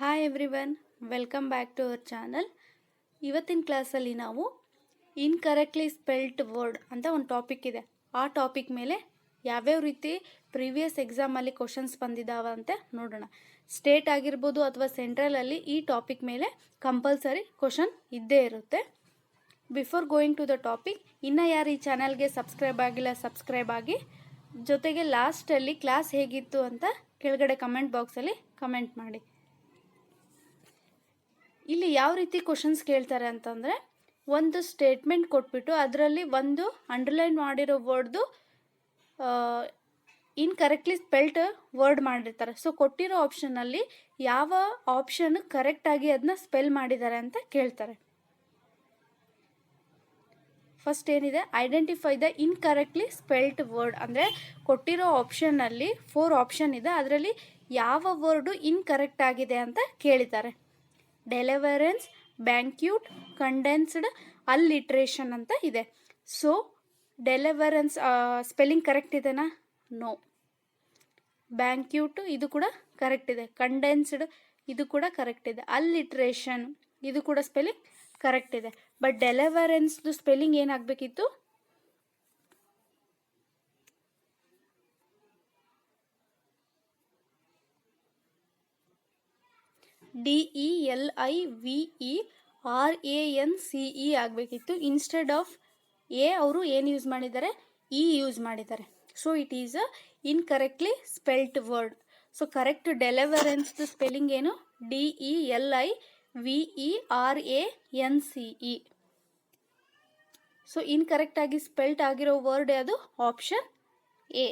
Hi everyone, welcome back to our channel. ಇವತ್ತಿನ ಕ್ಲಾಸಲ್ಲಿ ನಾವು ಇನ್ಕರೆಕ್ಟ್ಲಿ ಸ್ಪೆಲ್ಟ್ ವರ್ಡ್ ಅಂತ ಒಂದು ಟಾಪಿಕ್ ಇದೆ. ಆ ಟಾಪಿಕ್ ಮೇಲೆ ಯಾವ್ಯಾವ ರೀತಿ ಪ್ರೀವಿಯಸ್ ಎಕ್ಸಾಮಲ್ಲಿ ಕ್ವಶನ್ಸ್ ಬಂದಿದ್ದಾವೆ ಅಂತ ನೋಡೋಣ. ಸ್ಟೇಟ್ ಆಗಿರ್ಬೋದು ಅಥವಾ ಸೆಂಟ್ರಲಲ್ಲಿ ಈ ಟಾಪಿಕ್ ಮೇಲೆ ಕಂಪಲ್ಸರಿ ಕ್ವಶನ್ ಇದ್ದೇ ಇರುತ್ತೆ. Before going to the topic, ಇನ್ನೂ ಯಾರು ಈ ಚಾನಲ್ಗೆ ಸಬ್ಸ್ಕ್ರೈಬ್ ಆಗಿಲ್ಲ ಸಬ್ಸ್ಕ್ರೈಬ್ ಆಗಿ, ಜೊತೆಗೆ ಲಾಸ್ಟಲ್ಲಿ ಕ್ಲಾಸ್ ಹೇಗಿತ್ತು ಅಂತ ಕೆಳಗಡೆ ಕಮೆಂಟ್ ಬಾಕ್ಸಲ್ಲಿ ಕಮೆಂಟ್ ಮಾಡಿ. ಇಲ್ಲಿ ಯಾವ ರೀತಿ ಕ್ವಶನ್ಸ್ ಕೇಳ್ತಾರೆ ಅಂತಂದರೆ, ಒಂದು ಸ್ಟೇಟ್ಮೆಂಟ್ ಕೊಟ್ಬಿಟ್ಟು ಅದರಲ್ಲಿ ಒಂದು ಅಂಡರ್ಲೈನ್ ಮಾಡಿರೋ ವರ್ಡ್ದು ಇನ್ಕರೆಕ್ಟ್ಲಿ ಸ್ಪೆಲ್ಟ್ ವರ್ಡ್ ಮಾಡಿರ್ತಾರೆ. ಸೊ ಕೊಟ್ಟಿರೋ ಆಪ್ಷನಲ್ಲಿ ಯಾವ ಆಪ್ಷನ್ ಕರೆಕ್ಟಾಗಿ ಅದನ್ನ ಸ್ಪೆಲ್ ಮಾಡಿದ್ದಾರೆ ಅಂತ ಕೇಳ್ತಾರೆ. ಫಸ್ಟ್ ಏನಿದೆ, identify the incorrectly spelt word. ಅಂದರೆ ಕೊಟ್ಟಿರೋ ಆಪ್ಷನ್ನಲ್ಲಿ 4 ಆಪ್ಷನ್ ಇದೆ, ಅದರಲ್ಲಿ ಯಾವ ವರ್ಡು ಇನ್ಕರೆಕ್ಟ್ ಆಗಿದೆ ಅಂತ ಕೇಳಿದ್ದಾರೆ. ಡೆಲಿವರೆನ್ಸ್, ಬ್ಯಾಂಕ್ಯೂಟ್, ಕಂಡೆನ್ಸ್ಡ್, ಅಲ್ಲಿಟ್ರೇಷನ್ ಅಂತ ಇದೆ. ಸೊ ಡೆಲಿವರೆನ್ಸ್ ಸ್ಪೆಲ್ಲಿಂಗ್ ಕರೆಕ್ಟ್ ಇದೆನಾ? ನೋ. ಬ್ಯಾಂಕ್ಯೂಟ್ ಇದು ಕೂಡ ಕರೆಕ್ಟ್ ಇದೆ. ಕಂಡೆನ್ಸ್ಡ್ ಇದು ಕೂಡ ಕರೆಕ್ಟ್ ಇದೆ. ಅಲ್ಲಿಟ್ರೇಷನ್ ಇದು ಕೂಡ ಸ್ಪೆಲ್ಲಿಂಗ್ ಕರೆಕ್ಟ್ ಇದೆ. ಬಟ್ ಡೆಲಿವರೆನ್ಸ್ದು ಸ್ಪೆಲ್ಲಿಂಗ್ ಏನಾಗಬೇಕಿತ್ತು? DELIVERANCE ಆಗಬೇಕಿತ್ತು. ಇನ್ಸ್ಟೆಡ್ ಆಫ್ ಎ ಅವರು ಏನು ಯೂಸ್ ಮಾಡಿದ್ದಾರೆ? ಇ ಯೂಸ್ ಮಾಡಿದ್ದಾರೆ. So it is a incorrectly spelt word. So correct ಡೆಲಿವರೆನ್ಸ್ದು ಸ್ಪೆಲ್ಲಿಂಗ್ ಏನು? DELIVERANCE. ಸೊ ಇನ್ಕರೆಕ್ಟ್ ಆಗಿ ಸ್ಪೆಲ್ಟ್ ಆಗಿರೋ ವರ್ಡ್ ಯಾವುದು? Option A.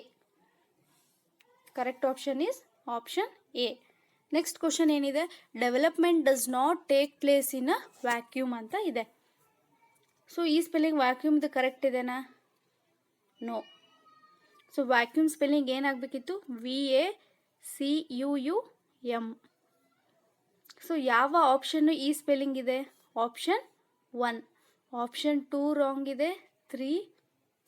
Correct option is option A. Next question ಏನಿದೆ, development does not take place in a vacuum ಅಂತ ಇದೆ. So ಈ spelling ವ್ಯಾಕ್ಯೂಮ್ದು ಕರೆಕ್ಟ್ ಇದೆನಾ? ನೋ. ಸೊ ವ್ಯಾಕ್ಯೂಮ್ ಸ್ಪೆಲ್ಲಿಂಗ್ ಏನಾಗಬೇಕಿತ್ತು? VACUUM. ಸೊ ಯಾವ ಆಪ್ಷನ್ನು ಈ ಸ್ಪೆಲ್ಲಿಂಗ್ ಇದೆ? ಆಪ್ಷನ್ 1. ಆಪ್ಷನ್ 2 ರಾಂಗ್ ಇದೆ. 3,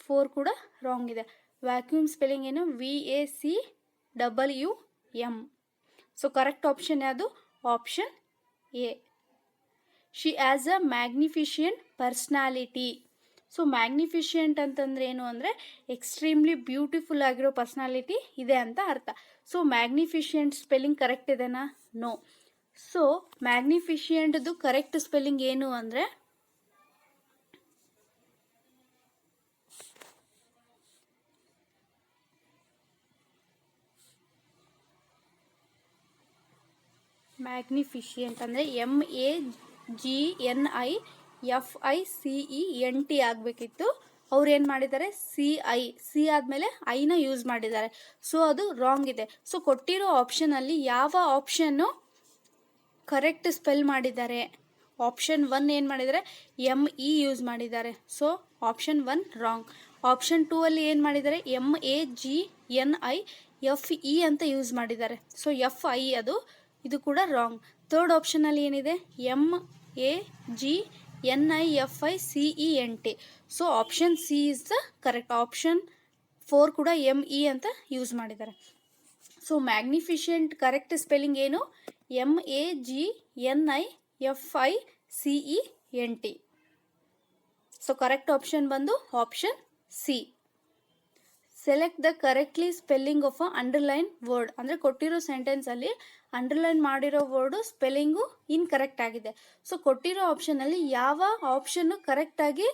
4 ಕೂಡ ರಾಂಗ್ ಇದೆ. ವ್ಯಾಕ್ಯೂಮ್ ಸ್ಪೆಲ್ಲಿಂಗ್ ಏನು? VACWM. ಸೊ ಕರೆಕ್ಟ್ ಆಪ್ಷನ್ ಯಾವುದು? Option A. She has a magnificent personality. So magnificent ಅಂತಂದ್ರೆ ಏನು ಅಂದರೆ ಎಕ್ಸ್ಟ್ರೀಮ್ಲಿ ಬ್ಯೂಟಿಫುಲ್ ಆಗಿರೋ ಪರ್ಸ್ನಾಲಿಟಿ ಇದೆ ಅಂತ ಅರ್ಥ. ಸೊ ಮ್ಯಾಗ್ನಿಫಿಷಿಯಂಟ್ ಸ್ಪೆಲ್ಲಿಂಗ್ ಕರೆಕ್ಟ್ ಇದೆನಾ? ನೋ. ಸೊ ಮ್ಯಾಗ್ನಿಫಿಷಿಯಂಟ್ದು ಕರೆಕ್ಟ್ ಸ್ಪೆಲ್ಲಿಂಗ್ ಏನು ಅಂದರೆ ಮ್ಯಾಗ್ನಿಫಿಷಿಯಂಟ್ ಅಂದರೆ MAGNIFICENT ಆಗಬೇಕಿತ್ತು. ಅವ್ರು ಏನು ಮಾಡಿದ್ದಾರೆ? ಸಿ ಆದಮೇಲೆ ಐನ ಯೂಸ್ ಮಾಡಿದ್ದಾರೆ. ಸೊ ಅದು ರಾಂಗ್ ಇದೆ. ಸೊ ಕೊಟ್ಟಿರೋ ಆಪ್ಷನಲ್ಲಿ ಯಾವ ಆಪ್ಷನ್ನು ಕರೆಕ್ಟ್ ಸ್ಪೆಲ್ ಮಾಡಿದ್ದಾರೆ? ಆಪ್ಷನ್ 1 ಏನು ಮಾಡಿದ್ದಾರೆ? ME ಯೂಸ್ ಮಾಡಿದ್ದಾರೆ. So option 1 wrong. ಆಪ್ಷನ್ 2 ಅಲ್ಲಿ ಏನು ಮಾಡಿದ್ದಾರೆ? MAGNIFE ಅಂತ ಯೂಸ್ ಮಾಡಿದ್ದಾರೆ. ಸೊ FI ಅದು ಇದು ಕೂಡ ರಾಂಗ್. ಥರ್ಡ್ ಆಪ್ಷನಲ್ಲಿ ಏನಿದೆ? MAGNIFICENT. So option C is the correct. Option 4 ಕೂಡ ME ಅಂತ ಯೂಸ್ ಮಾಡಿದ್ದಾರೆ. ಸೊ ಮ್ಯಾಗ್ನಿಫಿಷಿಯಂಟ್ ಕರೆಕ್ಟ್ ಸ್ಪೆಲ್ಲಿಂಗ್ ಏನು? MAGNIFICENT. ಸೊ ಕರೆಕ್ಟ್ ಆಪ್ಷನ್ ಬಂದು option C. Select the correctly spelling of a underline word. ಅಂದರೆ ಕೊಟ್ಟಿರೋ ಸೆಂಟೆನ್ಸಲ್ಲಿ ಅಂಡರ್ಲೈನ್ ಮಾಡಿರೋ ವರ್ಡು ಸ್ಪೆಲ್ಲಿಂಗು ಇನ್ಕರೆಕ್ಟ್ ಆಗಿದೆ. So ಕೊಟ್ಟಿರೋ ಆಪ್ಷನಲ್ಲಿ ಯಾವ ಆಪ್ಷನ್ನು ಕರೆಕ್ಟಾಗಿ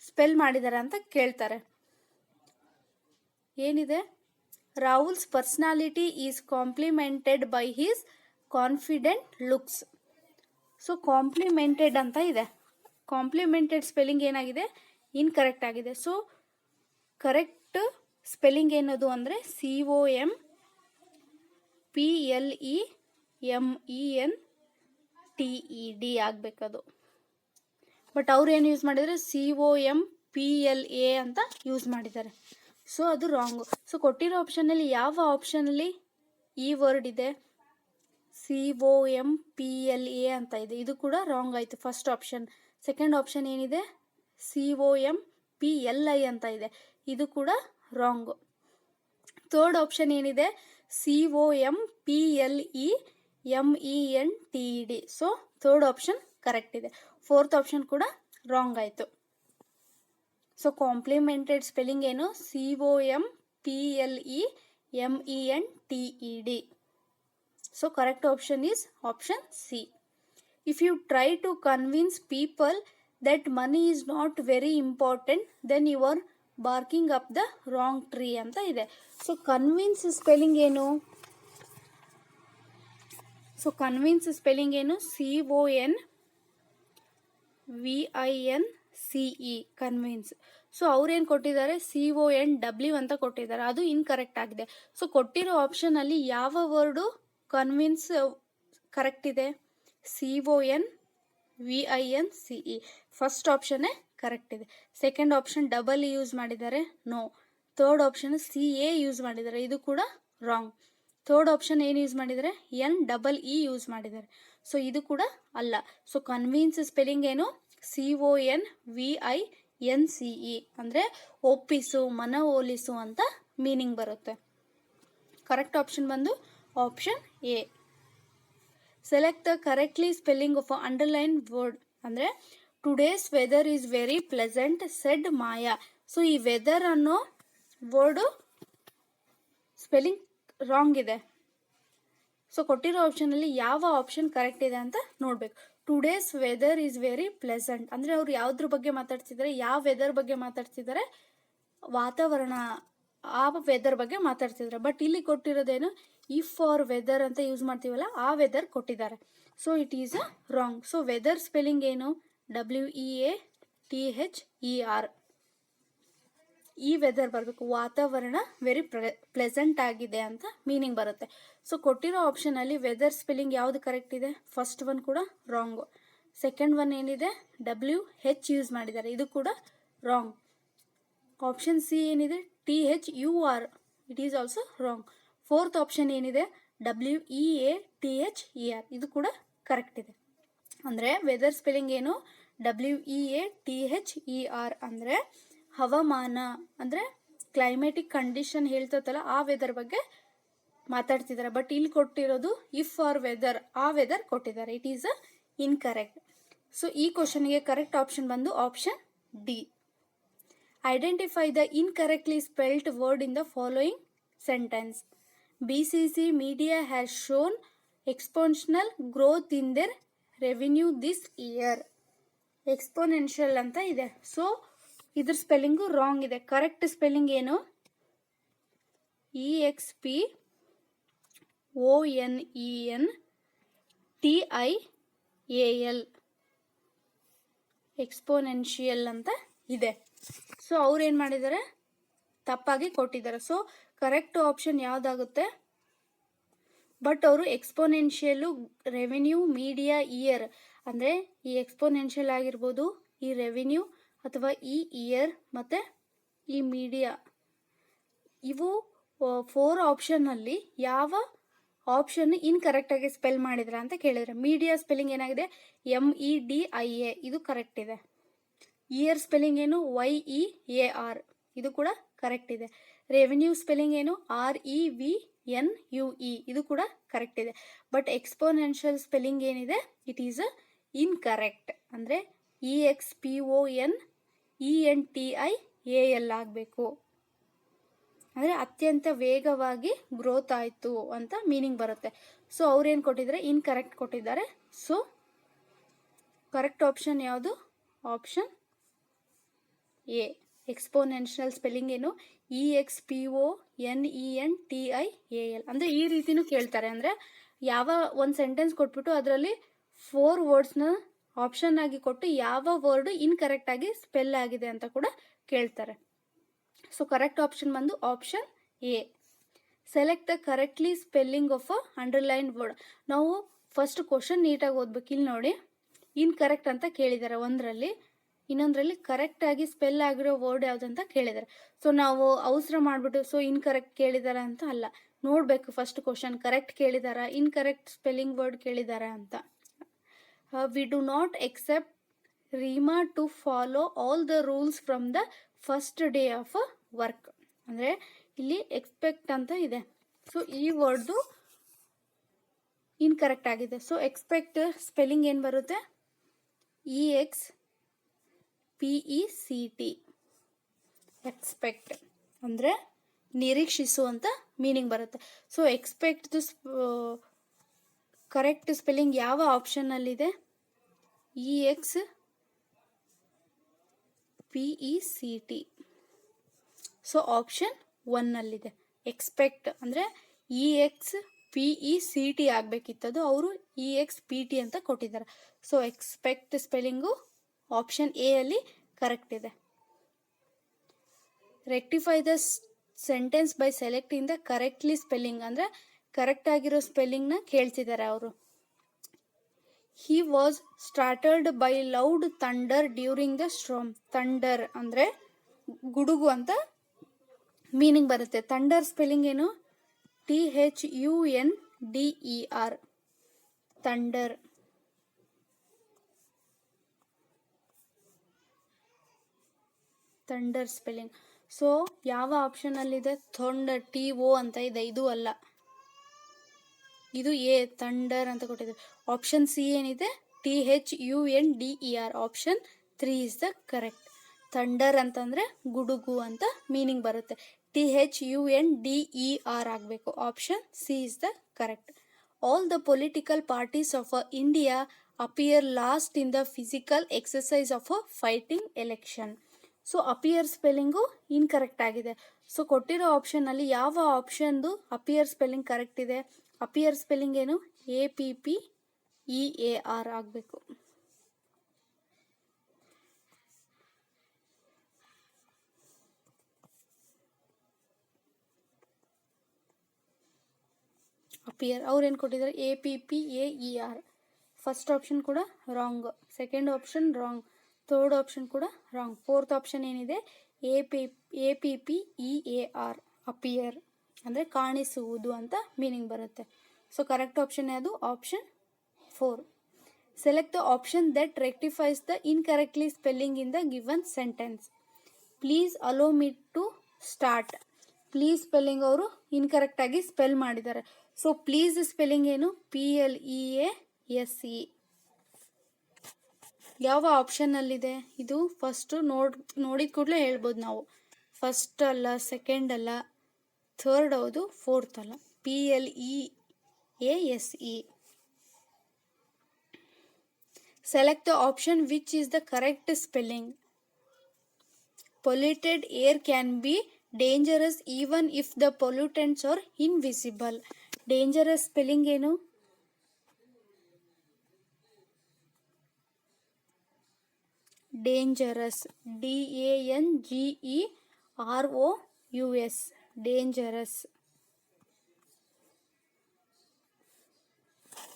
ಸ್ಪೆಲ್ ಮಾಡಿದ್ದಾರೆ ಅಂತ ಕೇಳ್ತಾರೆ. ಏನಿದೆ? Rahul's personality is complimented by he's confident looks. So complimented ಅಂತ ಇದೆ. ಕಾಂಪ್ಲಿಮೆಂಟೆಡ್ ಸ್ಪೆಲ್ಲಿಂಗ್ ಏನಾಗಿದೆ? ಇನ್ಕರೆಕ್ಟ್ ಆಗಿದೆ. ಸೊ ಕರೆಕ್ಟ್ ಸ್ಪೆಲ್ಲಿಂಗ್ ಏನದು ಅಂದರೆ COMPLEMENTED ಆಗಬೇಕದು. ಬಟ್ ಅವ್ರು ಏನು ಯೂಸ್ ಮಾಡಿದರೆ? COMPLA ಅಂತ ಯೂಸ್ ಮಾಡಿದ್ದಾರೆ. ಸೊ ಅದು ರಾಂಗು. ಸೊ ಕೊಟ್ಟಿರೋ ಆಪ್ಷನಲ್ಲಿ ಯಾವ ಆಪ್ಷನಲ್ಲಿ ಈ ವರ್ಡ್ ಇದೆ? COMPLA ಅಂತ ಇದೆ. ಇದು ಕೂಡ ರಾಂಗ್ ಆಯಿತು. First option. ಸೆಕೆಂಡ್ ಆಪ್ಷನ್ ಏನಿದೆ? COMPLI ಅಂತ ಇದೆ. ಇದು ಕೂಡ ರಾಂಗು. ಥರ್ಡ್ ಆಪ್ಷನ್ ಏನಿದೆ? COMPLEMENTED MENTED. So third option correct ಇದೆ. ಫೋರ್ತ್ ಆಪ್ಷನ್ ಕೂಡ ರಾಂಗ್ ಆಯಿತು. ಸೊ ಕಾಂಪ್ಲಿಮೆಂಟೆಡ್ ಸ್ಪೆಲ್ಲಿಂಗ್ ಏನು? COMPLEMENTED. So correct option is option C. If you try to convince people that money is not very important, then you are barking up the wrong tree ಅಂತ ಇದೆ. So convince spelling ಏನು? So convince spelling ಏನು? CONVINCE, convince. So ಅವ್ರೇನು ಕೊಟ್ಟಿದ್ದಾರೆ? CONW ಅಂತ ಕೊಟ್ಟಿದ್ದಾರೆ, ಅದು incorrect ಆಗಿದೆ. ಸೊ ಕೊಟ್ಟಿರೋ ಆಪ್ಷನಲ್ಲಿ ಯಾವ ವರ್ಡು ಕನ್ವಿನ್ಸ್ ಕರೆಕ್ಟ್ ಇದೆ? CONVINCE. ಫಸ್ಟ್ ಆಪ್ಷನ್ನೇ ಕರೆಕ್ಟ್ ಇದೆ. ಸೆಕೆಂಡ್ ಆಪ್ಷನ್ ಡಬಲ್ ಯೂಸ್ ಮಾಡಿದ್ದಾರೆ, no. Third option CA use ಮಾಡಿದ್ದಾರೆ, ಇದು ಕೂಡ ರಾಂಗ್. ಥರ್ಡ್ ಆಪ್ಷನ್ ಏನು ಯೂಸ್ ಮಾಡಿದ್ದಾರೆ? NEE ಯೂಸ್ ಮಾಡಿದ್ದಾರೆ, ಸೊ ಇದು ಕೂಡ ಅಲ್ಲ. ಸೊ ಕನ್ವಿನ್ಸ್ ಸ್ಪೆಲ್ಲಿಂಗ್ ಏನು? CONVINCE ಅಂದರೆ ಒಪ್ಪಿಸು, ಮನವೊಲಿಸು ಅಂತ ಮೀನಿಂಗ್ ಬರುತ್ತೆ. ಕರೆಕ್ಟ್ ಆಪ್ಷನ್ ಬಂದು option A. Select the correctly spelling of underline word. ಅಂದರೆ today's weather is very pleasant said Maya. So ಈ ವೆದರ್ ಅನ್ನೋ ವರ್ಡು ಸ್ಪೆಲ್ಲಿಂಗ್ ರಾಂಗ್ ಇದೆ. ಸೊ ಕೊಟ್ಟಿರೋ ಆಪ್ಷನಲ್ಲಿ ಯಾವ ಆಪ್ಷನ್ ಕರೆಕ್ಟ್ ಇದೆ ಅಂತ ನೋಡಬೇಕು. Today's weather is very pleasant ಅಂದರೆ ಅವ್ರು ಯಾವುದ್ರ ಬಗ್ಗೆ ಮಾತಾಡ್ತಿದ್ದಾರೆ? ಯಾವ ವೆದರ್ ಬಗ್ಗೆ ಮಾತಾಡ್ತಿದ್ದಾರೆ? ವಾತಾವರಣ, ಆ ವೆದರ್ ಬಗ್ಗೆ ಮಾತಾಡ್ತಿದ್ದಾರೆ. ಬಟ್ ಇಲ್ಲಿ ಕೊಟ್ಟಿರೋದೇನು? ಇಫ್ ಆರ್ ವೆದರ್ ಅಂತ ಯೂಸ್ ಮಾಡ್ತೀವಲ್ಲ, ಆ ವೆದರ್ ಕೊಟ್ಟಿದ್ದಾರೆ. So it is a wrong. So weather spelling ಏನು? WEATHER. ಈ ವೆದರ್ ಬರಬೇಕು, ವಾತಾವರಣ ವೆರಿ ಪ್ಲೆಸೆಂಟ್ ಆಗಿದೆ ಅಂತ ಮೀನಿಂಗ್ ಬರುತ್ತೆ. ಸೊ ಕೊಟ್ಟಿರೋ ಆಪ್ಷನಲ್ಲಿ ವೆದರ್ ಸ್ಪೆಲ್ಲಿಂಗ್ ಯಾವುದು ಕರೆಕ್ಟ್ ಇದೆ? ಫಸ್ಟ್ ಒನ್ ಕೂಡ ರಾಂಗು. ಸೆಕೆಂಡ್ ಒನ್ ಏನಿದೆ? WH ಯೂಸ್ ಮಾಡಿದ್ದಾರೆ, ಇದು ಕೂಡ ರಾಂಗ್. ಆಪ್ಷನ್ ಸಿ ಏನಿದೆ? THUR, it is also wrong. Fourth option ಏನಿದೆ? WEATHER, ಇದು ಕೂಡ ಕರೆಕ್ಟ್ ಇದೆ. ಅಂದರೆ ವೆದರ್ ಸ್ಪೆಲ್ಲಿಂಗ್ ಏನು? WEATHER ಅಂದರೆ ಹವಾಮಾನ, ಅಂದರೆ ಕ್ಲೈಮೆಟಿಕ್ ಕಂಡೀಷನ್ ಹೇಳ್ತತ್ತಲ್ಲ, ಆ ವೆದರ್ ಬಗ್ಗೆ ಮಾತಾಡ್ತಿದ್ದಾರೆ. ಬಟ್ ಇಲ್ಲಿ ಕೊಟ್ಟಿರೋದು ಇಫ್ ಆರ್ ವೆದರ್, ಆ ವೆದರ್ ಕೊಟ್ಟಿದ್ದಾರೆ, it is a incorrect. So ಈ ಕ್ವಶನ್ಗೆ ಕರೆಕ್ಟ್ ಆಪ್ಷನ್ ಬಂದು option D. Identify the incorrectly spelled word in the following sentence. BCC media has shown exponential growth in their revenue this year. Exponential ಅಂತ ಇದೆ. So ಇದ್ರ spelling wrong ಇದೆ. Correct spelling ಏನು? EXPONENTIAL, exponential ಅಂತ ಇದೆ. So ಅವ್ರು ಏನು ಮಾಡಿದ್ದಾರೆ? ತಪ್ಪಾಗಿ ಕೊಟ್ಟಿದ್ದಾರೆ. ಸೊ ಕರೆಕ್ಟ್ ಆಪ್ಷನ್ ಯಾವುದಾಗುತ್ತೆ? ಬಟ್ ಅವರು ಎಕ್ಸ್ಪೋನೆನ್ಷಿಯಲ್ಲು ರೆವಿನ್ಯೂ ಮೀಡಿಯಾ ಇಯರ್ ಅಂದರೆ ಈ ಎಕ್ಸ್ಪೋನೆನ್ಷಿಯಲ್ ಆಗಿರ್ಬೋದು, ಈ ರೆವಿನ್ಯೂ ಅಥವಾ ಈ ಇಯರ್ ಮತ್ತು ಈ ಮೀಡಿಯಾ, ಇವು 4 ಆಪ್ಷನ್ನಲ್ಲಿ ಯಾವ ಆಪ್ಷನ್ ಇನ್ಕರೆಕ್ಟಾಗಿ ಸ್ಪೆಲ್ ಮಾಡಿದ್ರ ಅಂತ ಕೇಳಿದರೆ, ಮೀಡಿಯಾ ಸ್ಪೆಲ್ಲಿಂಗ್ ಏನಾಗಿದೆ? MEDIA, ಇದು ಕರೆಕ್ಟ್ ಇದೆ. ಇಯರ್ ಸ್ಪೆಲ್ಲಿಂಗ್ ಏನು? YEAR, ಇದು ಕೂಡ ಕರೆಕ್ಟ್ ಇದೆ. ರೆವಿನ್ಯೂ ಸ್ಪೆಲ್ಲಿಂಗ್ ಏನು? REVNUE, ಇದು ಕೂಡ ಕರೆಕ್ಟ್ ಇದೆ. ಬಟ್ ಎಕ್ಸ್ಪೋನೆನ್ಷಿಯಲ್ ಸ್ಪೆಲ್ಲಿಂಗ್ ಏನಿದೆ? It is a incorrect. ಅಂದರೆ EXPONENTIAL ಆಗಬೇಕು. ಅಂದರೆ ಅತ್ಯಂತ ವೇಗವಾಗಿ ಗ್ರೋತ್ ಆಯಿತು ಅಂತ ಮೀನಿಂಗ್ ಬರುತ್ತೆ. ಸೊ ಅವ್ರೇನು ಕೊಟ್ಟಿದ್ದಾರೆ? ಇನ್ಕರೆಕ್ಟ್ ಕೊಟ್ಟಿದ್ದಾರೆ. ಸೊ ಕರೆಕ್ಟ್ ಆಪ್ಷನ್ ಯಾವುದು? Option A. ಎಕ್ಸ್ಪೋನೆನ್ಷಿಯಲ್ ಸ್ಪೆಲ್ಲಿಂಗ್ ಏನು? EXPONENTIAL. ಅಂದರೆ ಈ ರೀತಿನೂ ಕೇಳ್ತಾರೆ. ಅಂದರೆ ಯಾವ ಒಂದು ಸೆಂಟೆನ್ಸ್ ಕೊಟ್ಬಿಟ್ಟು ಅದರಲ್ಲಿ 4 ವರ್ಡ್ಸ್ನ ಆಪ್ಷನ್ ಆಗಿ ಕೊಟ್ಟು ಯಾವ ವರ್ಡು ಇನ್ಕರೆಕ್ಟಾಗಿ ಸ್ಪೆಲ್ ಆಗಿದೆ ಅಂತ ಕೂಡ ಕೇಳ್ತಾರೆ. ಸೊ ಕರೆಕ್ಟ್ ಆಪ್ಷನ್ ಬಂದು option A. Select the correctly spelling of a underline word. ನಾವು ಫಸ್ಟ್ ಕ್ವಶನ್ ನೀಟಾಗಿ ಓದ್ಬೇಕು. ಇಲ್ಲಿ ನೋಡಿ, ಇನ್ಕರೆಕ್ಟ್ ಅಂತ ಕೇಳಿದ್ದಾರೆ ಒಂದರಲ್ಲಿ, ಇನ್ನೊಂದರಲ್ಲಿ ಕರೆಕ್ಟಾಗಿ ಸ್ಪೆಲ್ ಆಗಿರೋ ವರ್ಡ್ ಯಾವುದಂತ ಕೇಳಿದ್ದಾರೆ. ಸೊ ನಾವು ಅವಸರ ಮಾಡಿಬಿಟ್ಟು ಸೊ ಇನ್ಕರೆಕ್ಟ್ ಕೇಳಿದ್ದಾರೆ ಅಂತ ಅಲ್ಲ, ನೋಡಬೇಕು ಫಸ್ಟ್ ಕ್ವಶನ್ ಕರೆಕ್ಟ್ ಕೇಳಿದಾರಾ, ಇನ್ಕರೆಕ್ಟ್ ಸ್ಪೆಲ್ಲಿಂಗ್ ವರ್ಡ್ ಕೇಳಿದಾರಾ ಅಂತ. We do not except Rima to follow all the rules from the first day of work. ಅಂದರೆ ಇಲ್ಲಿ ಎಕ್ಸ್ಪೆಕ್ಟ್ ಅಂತ ಇದೆ. ಸೊ ಈ ವರ್ಡ್ದು ಇನ್ಕರೆಕ್ಟ್ ಆಗಿದೆ. ಸೊ ಎಕ್ಸ್ಪೆಕ್ಟ್ ಸ್ಪೆಲ್ಲಿಂಗ್ ಏನು ಬರುತ್ತೆ? EXPECT. ಎಕ್ಸ್ಪೆಕ್ಟ್ ಅಂದರೆ ನಿರೀಕ್ಷಿಸು ಅಂತ ಮೀನಿಂಗ್ ಬರುತ್ತೆ. ಸೊ ಎಕ್ಸ್ಪೆಕ್ಟ್ದು ಕರೆಕ್ಟ್ ಸ್ಪೆಲ್ಲಿಂಗ್ ಯಾವ ಆಪ್ಷನ್ನಲ್ಲಿದೆ? EXPECT. ಸೊ ಆಪ್ಷನ್ 1ನಲ್ಲಿದೆ. ಎಕ್ಸ್ಪೆಕ್ಟ್ ಅಂದರೆ EXPECT ಆಗಬೇಕಿತ್ತದು, ಅವರು EXPT ಅಂತ ಕೊಟ್ಟಿದ್ದಾರೆ. So expect spelling option A ಅಲ್ಲಿ ಕರೆಕ್ಟ್ ಇದೆ. Rectify the sentence by selecting the correctly spelling ಅಂದರೆ ಕರೆಕ್ಟ್ ಆಗಿರೋ ಸ್ಪೆಲ್ಲಿಂಗ್ನ ಕೇಳ್ತಿದ್ದಾರೆ ಅವರು. He was startled by loud thunder during the storm. Thunder ಅಂದರೆ ಗುಡುಗು ಅಂತ ಮೀನಿಂಗ್ ಬರುತ್ತೆ. ಥಂಡರ್ ಸ್ಪೆಲ್ಲಿಂಗ್ ಏನು? THUNDER. Thunder. Thunder spelling. So ಯಾವ ಆಪ್ಷನಲ್ಲಿದೆ? ಥಂಡರ್ TO ಅಂತ ಇದೆ, ಇದು ಅಲ್ಲ, ಇದು ಎ ಥಂಡರ್ ಅಂತ ಕೊಟ್ಟಿದ್ದಾರೆ. ಆಪ್ಷನ್ ಸಿ ಏನಿದೆ? THUNDER. Option 3 is the correct. Thunder ಅಂತಂದರೆ ಗುಡುಗು ಅಂತ ಮೀನಿಂಗ್ ಬರುತ್ತೆ. THUNDER ಆಗಬೇಕು. Option C is the correct. All the political parties of India appear lost in the physical exercise of fighting election. So appear spelling incorrect ಆಗಿದೆ. So ಕೊಟ್ಟಿರೋ ಆಪ್ಷನ್ನಲ್ಲಿ ಯಾವ ಆಪ್ಷನ್ದು appear spelling correct ಇದೆ? Appear spelling ಏನು? APPEAR ಆಗಬೇಕು. Appear ಅವ್ರೇನು ಕೊಟ್ಟಿದ್ದಾರೆ? APPAER. First option ಕೂಡ wrong, second option wrong, third option ಕೂಡ ರಾಂಗ್. ಫೋರ್ತ್ ಆಪ್ಷನ್ ಏನಿದೆ? APPEAR. ಅಪಿಯರ್ ಅಂದರೆ ಕಾಣಿಸುವುದು ಅಂತ ಮೀನಿಂಗ್ ಬರುತ್ತೆ. ಸೊ ಕರೆಕ್ಟ್ ಆಪ್ಷನ್ ಯಾವುದು? Option 4. Select the option that rectifies the incorrectly spelling in the given sentence. Please allow me to start. Please spelling ಅವರು incorrect ಆಗಿ spell ಮಾಡಿದ್ದಾರೆ. So please spelling ಏನು? PLEASE. ಯಾವ ಆಪ್ಷನ್ನಲ್ಲಿದೆ ಇದು? ಫಸ್ಟು ನೋಡಿದ ಕೂಡಲೇ ಹೇಳ್ಬೋದು ನಾವು. ಫಸ್ಟ್ ಅಲ್ಲ, ಸೆಕೆಂಡ್ ಅಲ್ಲ, ಥರ್ಡ್ ಹೌದು, ಫೋರ್ತ್ ಅಲ್ಲ. PLEASE. Select the option which is the correct spelling. Polluted air can be dangerous even if the pollutants are invisible. Dangerous spelling ಏನು? Dangerous. DANGEROUS. Dangerous.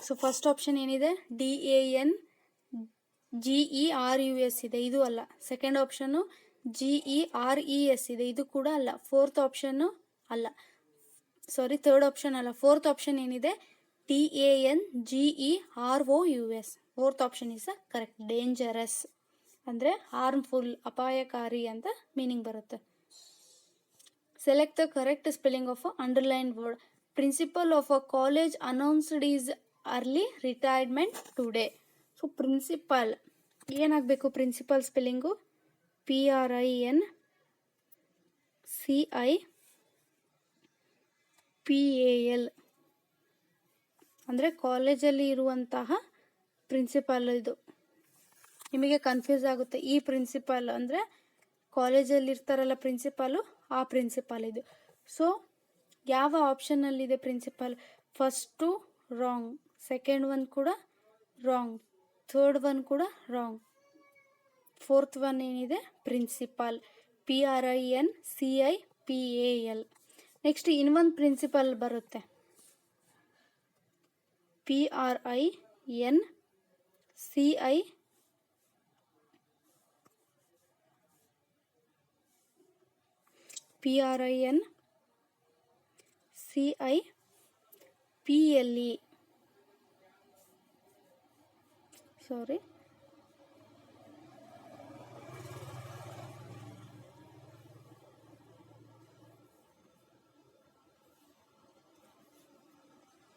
So first option ಏನಿದೆ? DANGERUS ಇದೆ, ಇದು ಅಲ್ಲ. Second option GERES ಇದೆ, ಇದು ಕೂಡ ಅಲ್ಲ. Fourth ಆಪ್ಷನ್ನು ಅಲ್ಲ, ಸಾರಿ ಥರ್ಡ್ ಆಪ್ಷನ್ ಅಲ್ಲ. ಫೋರ್ತ್ ಆಪ್ಷನ್ ಏನಿದೆ? DANGEROUS. Fourth option is correct. Dangerous ಅಂದರೆ ಹಾರ್ಮ್ಫುಲ್, ಅಪಾಯಕಾರಿ ಅಂತ ಮೀನಿಂಗ್ ಬರುತ್ತೆ. Select the correct spelling of underline word. Principal of a college announced his early retirement today. So principal ಏನಾಗಬೇಕು? Principal spelling PRINCIPAL ಅಂದರೆ ಕಾಲೇಜಲ್ಲಿ ಇರುವಂತಹ principal. ಇದು ನಿಮಗೆ ಕನ್ಫ್ಯೂಸ್ ಆಗುತ್ತೆ. ಈ ಪ್ರಿನ್ಸಿಪಾಲ್ ಅಂದರೆ ಕಾಲೇಜಲ್ಲಿ ಇರ್ತಾರಲ್ಲ ಪ್ರಿನ್ಸಿಪಾಲು, ಆ ಪ್ರಿನ್ಸಿಪಾಲ್ ಇದು. ಸೊ ಯಾವ ಆಪ್ಷನ್ನಲ್ಲಿದೆ principal? First wrong, second one ಕೂಡ ರಾಂಗ್, ಥರ್ಡ್ ಒನ್ ಕೂಡ ರಾಂಗ್, ಫೋರ್ತ್ ಒನ್ ಏನಿದೆ? ಪ್ರಿನ್ಸಿಪಾಲ್. PRINCIPAL. ನೆಕ್ಸ್ಟ್ ಇನ್ನೊಂದು ಪ್ರಿನ್ಸಿಪಲ್ ಬರುತ್ತೆ, PRINCIPLE. ಸಾರಿ,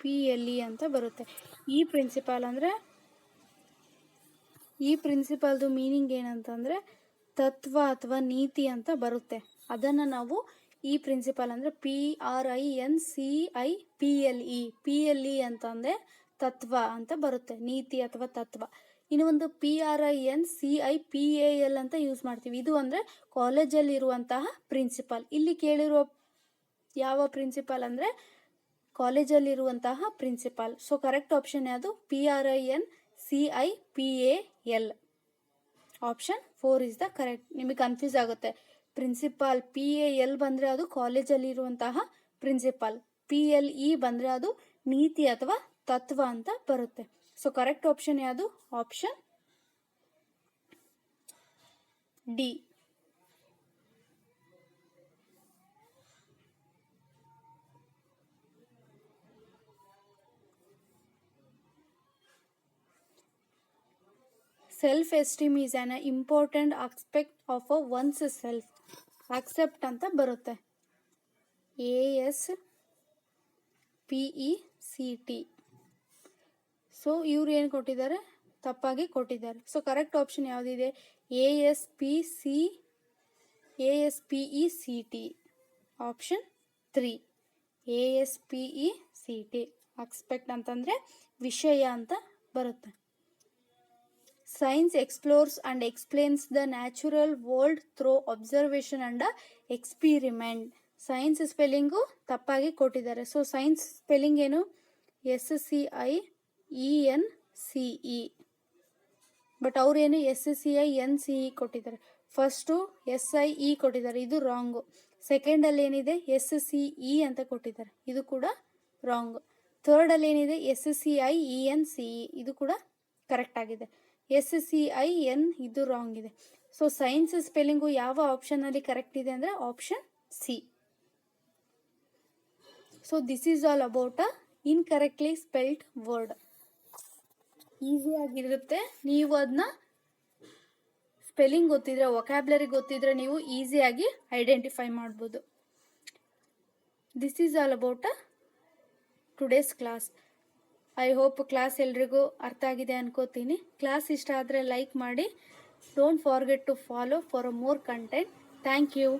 PLE ಅಂತ ಬರುತ್ತೆ. ಈ ಪ್ರಿನ್ಸಿಪಾಲ್ದು ಮೀನಿಂಗ್ ಏನಂತಂದರೆ ತತ್ವ ಅಥವಾ ನೀತಿ ಅಂತ ಬರುತ್ತೆ. ಅದನ್ನು ನಾವು ಈ ಪ್ರಿನ್ಸಿಪಾಲ್ ಅಂದರೆ PRINCIPLE ಅಂತಂದರೆ ತತ್ವ ಅಂತ ಬರುತ್ತೆ, ನೀತಿ ಅಥವಾ ತತ್ವ. ಇನ್ನು ಒಂದು PRINCIPAL ಅಂತ ಯೂಸ್ ಮಾಡ್ತೀವಿ. ಇದು ಅಂದರೆ ಕಾಲೇಜಲ್ಲಿರುವಂತಹ ಪ್ರಿನ್ಸಿಪಾಲ್. ಇಲ್ಲಿ ಕೇಳಿರುವ ಯಾವ ಪ್ರಿನ್ಸಿಪಾಲ್ ಅಂದರೆ ಕಾಲೇಜಲ್ಲಿರುವಂತಹ ಪ್ರಿನ್ಸಿಪಾಲ್. ಸೊ ಕರೆಕ್ಟ್ ಆಪ್ಷನ್ ಯಾವುದು? PRINCIPAL. Option 4 is the correct. ನಿಮಗೆ ಕನ್ಫ್ಯೂಸ್ ಆಗುತ್ತೆ. ಪ್ರಿನ್ಸಿಪಾಲ್ PAL ಬಂದರೆ ಅದು ಕಾಲೇಜಲ್ಲಿರುವಂತಹ ಪ್ರಿನ್ಸಿಪಾಲ್, PLE ಬಂದರೆ ಅದು ನೀತಿ ಅಥವಾ ತತ್ವ ಅಂತ ಬರುತ್ತೆ. ಸೊ ಕರೆಕ್ಟ್ ಆಪ್ಷನ್ ಯಾವುದು? Option D. Self esteem is on important aspect of once self. Accept ಅಂತ ಬರುತ್ತೆ, ASPECT. ಸೊ ಇವ್ರು ಏನು ಕೊಟ್ಟಿದ್ದಾರೆ? ತಪ್ಪಾಗಿ ಕೊಟ್ಟಿದ್ದಾರೆ. ಸೊ ಕರೆಕ್ಟ್ ಆಪ್ಷನ್ ಯಾವುದಿದೆ? ASPECT. Option 3 ASPECT. ಆಸ್ಪೆಕ್ಟ್ ಅಂತಂದರೆ ವಿಷಯ ಅಂತ ಬರುತ್ತೆ. Science explores and explains the natural world through observation and experiment. Science spelling ತಪ್ಪಾಗಿ ಕೊಟ್ಟಿದ್ದಾರೆ. ಸೊ ಸೈನ್ಸ್ ಸ್ಪೆಲ್ಲಿಂಗ್ ಏನು? SCIENCE. ಬಟ್ ಅವ್ರೇನು SCINCE ಕೊಟ್ಟಿದ್ದಾರೆ. ಫಸ್ಟು SIE ಕೊಟ್ಟಿದ್ದಾರೆ, ಇದು ರಾಂಗು. ಸೆಕೆಂಡಲ್ಲಿ ಏನಿದೆ? SCE ಅಂತ ಕೊಟ್ಟಿದ್ದಾರೆ, ಇದು ಕೂಡ ರಾಂಗು. ಥರ್ಡಲ್ಲಿ ಏನಿದೆ? SCIENCE, ಇದು ಕೂಡ ಕರೆಕ್ಟ್ ಆಗಿದೆ. SCIN ಇದು ರಾಂಗ್ ಇದೆ. ಸೊ ಸೈನ್ಸ್ ಸ್ಪೆಲ್ಲಿಂಗು ಯಾವ ಆಪ್ಷನಲ್ಲಿ ಕರೆಕ್ಟ್ ಇದೆ ಅಂದರೆ option C. So this is all about incorrectly spelled word. ಈಸಿಯಾಗಿರುತ್ತೆ. ನೀವು ಅದನ್ನ ಸ್ಪೆಲ್ಲಿಂಗ್ ಗೊತ್ತಿದ್ರೆ, ವೊಕ್ಯಾಬ್ಲರಿ ಗೊತ್ತಿದ್ರೆ ನೀವು ಈಸಿಯಾಗಿ ಐಡೆಂಟಿಫೈ ಮಾಡ್ಬೋದು. This is all about today's class. I hope class ಎಲ್ರಿಗೂ ಅರ್ಥ ಆಗಿದೆ ಅನ್ಕೋತೀನಿ. ಕ್ಲಾಸ್ ಇಷ್ಟ ಆದರೆ ಲೈಕ್ ಮಾಡಿ. Don't forget to follow for more content. Thank you.